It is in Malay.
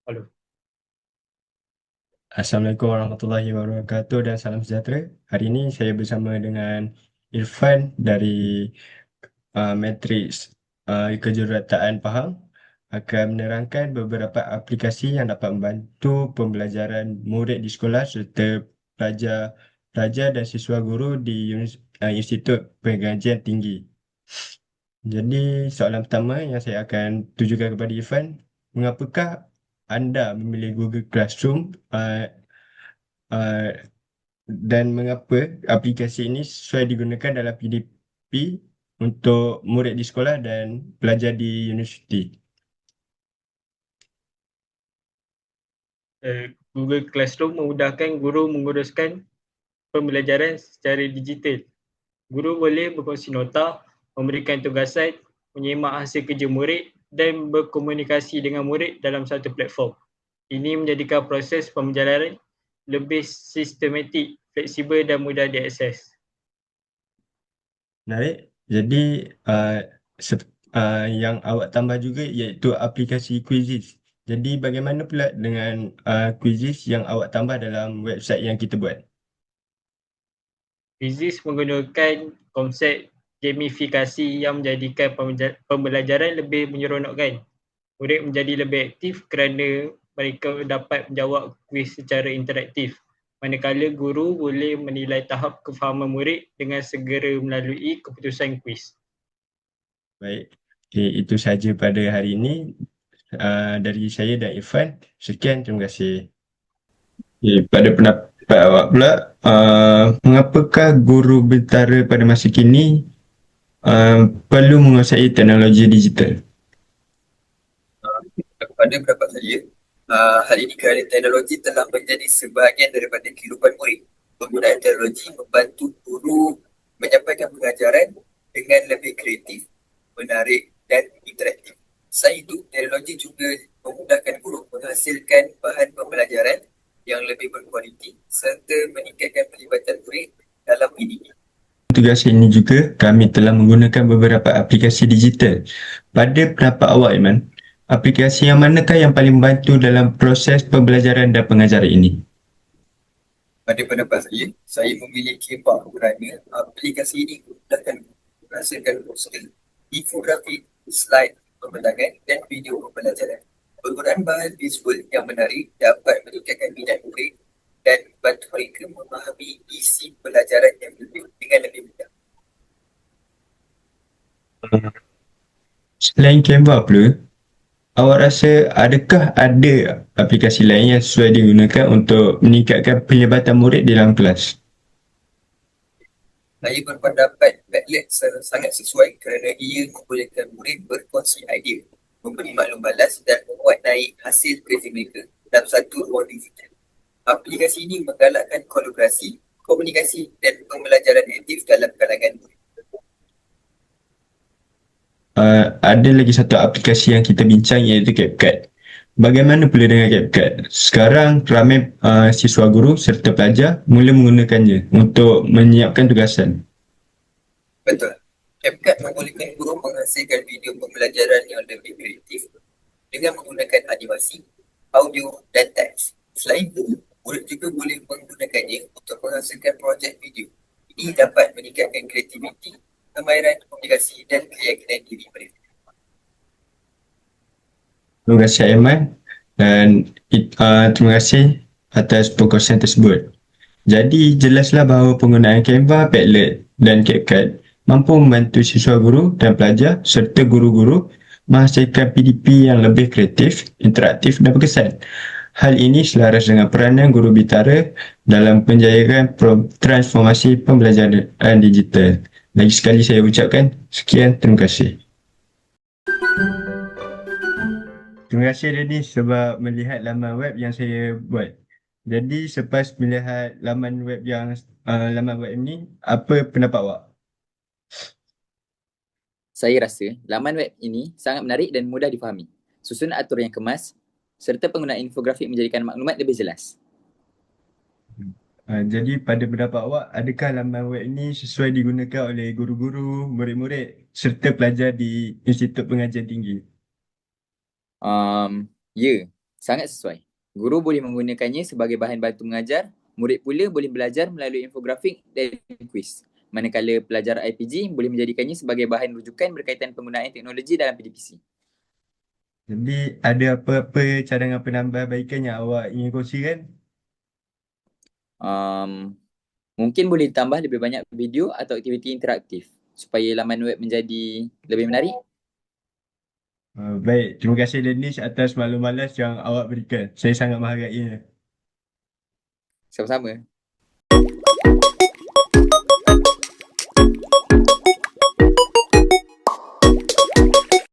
Halo. Assalamualaikum warahmatullahi wabarakatuh dan salam sejahtera. Hari ini saya bersama dengan Irfan dari Matrix Kejuruteraan Pahang akan menerangkan beberapa aplikasi yang dapat membantu pembelajaran murid di sekolah serta pelajar dan siswa guru di Institut Pengajian Tinggi. Jadi soalan pertama yang saya akan tujukan kepada Irfan, mengapakah anda memilih Google Classroom uh, dan mengapa aplikasi ini sesuai digunakan dalam PDP untuk murid di sekolah dan pelajar di universiti. Google Classroom memudahkan guru menguruskan pembelajaran secara digital. Guru boleh berkongsi nota, memberikan tugasan, menyemak hasil kerja murid dan berkomunikasi dengan murid dalam satu platform. Ini menjadikan proses pembelajaran lebih sistematik, fleksibel dan mudah diakses. Menarik. Jadi uh, yang awak tambah juga iaitu aplikasi Quizizz. Jadi bagaimana pula dengan Quizizz yang awak tambah dalam website yang kita buat? Physics menggunakan konsep gamifikasi yang menjadikan pembelajaran lebih menyeronokkan. Murid menjadi lebih aktif kerana mereka dapat menjawab kuis secara interaktif. Manakala guru boleh menilai tahap kefahaman murid dengan segera melalui keputusan kuis. Baik. Okay, itu saja pada hari ini dari saya dan Irfan. Sekian, terima kasih. Pada pendapat awak pula, mengapakah guru bintara pada masa kini perlu menguasai teknologi digital? Pada pendapat saya, hal ini kerana teknologi telah menjadi sebahagian daripada kehidupan murid. Penggunaan teknologi membantu guru menyampaikan pengajaran dengan lebih kreatif, menarik dan interaktif. Selain itu, teknologi juga memudahkan guru menghasilkan bahan pembelajaran yang lebih berkualiti serta meningkatkan pelibatan murid dalam pendidikan. Tugas ini juga kami telah menggunakan beberapa aplikasi digital. Pada pendapat awak, Iman, aplikasi yang manakah yang paling membantu dalam proses pembelajaran dan pengajaran ini? Pada pendapat saya memilih Canva kerana aplikasi ini memudahkan menghasilkan poster, infografik, slide pembentangan dan video pembelajaran. Penggunaan bahan visual yang menarik dapat meningkatkan minat murid dan membantu mereka memahami isi pelajaran yang dengan lebih mudah. Selain Canva pula, awak rasa adakah ada aplikasi lain yang sesuai digunakan untuk meningkatkan pelibatan murid di dalam kelas? Saya berpendapat Padlet sangat sesuai kerana ia membolehkan murid berkongsi idea, memberi maklum balas dan membuat naik hasil kerja mereka dalam satu ruang digital. Aplikasi ini menggalakkan kolaborasi, komunikasi dan pembelajaran aktif dalam kalangan murid. Ada lagi satu aplikasi yang kita bincang iaitu CapCut. Bagaimana pula dengan CapCut? Sekarang ramai siswa guru serta pelajar mula menggunakannya untuk menyiapkan tugasan. Betul. CapCut membolehkan guru menghasilkan video pembelajaran yang lebih kreatif dengan menggunakan animasi, audio dan teks. Selain itu, murid juga boleh menggunakannya untuk menghasilkan projek video. Ini dapat meningkatkan kreativiti, kemahiran komunikasi dan keyakinan diri mereka. Terima kasih Aiman dan terima kasih atas perkongsian tersebut. Jadi jelaslah bahawa penggunaan Canva, Padlet dan CapCut mampu membantu siswa guru dan pelajar serta guru-guru menghasilkan PDP yang lebih kreatif, interaktif dan berkesan. Hal ini selaras dengan peranan guru bintara dalam penjayakan transformasi pembelajaran digital. Lagi sekali saya ucapkan sekian, terima kasih. Terima kasih Dennis sebab melihat laman web yang saya buat. Jadi selepas melihat laman web ini, apa pendapat awak? Saya rasa laman web ini sangat menarik dan mudah difahami. Susunan atur yang kemas serta penggunaan infografik menjadikan maklumat lebih jelas. Jadi pada pendapat awak, adakah laman web ini sesuai digunakan oleh guru-guru, murid-murid serta pelajar di Institut Pengajian Tinggi? Ya, Sangat sesuai. Guru boleh menggunakannya sebagai bahan bantu mengajar, murid pula boleh belajar melalui infografik dan kuis. Manakala pelajar IPG boleh menjadikannya sebagai bahan rujukan berkaitan penggunaan teknologi dalam PDPC. Jadi ada apa-apa cadangan penambahbaikan yang awak ingin kongsikan? Mungkin boleh tambah lebih banyak video atau aktiviti interaktif supaya laman web menjadi lebih menarik. Baik, terima kasih Danish atas maklum malas yang awak berikan. Saya sangat menghargainya. Sama-sama.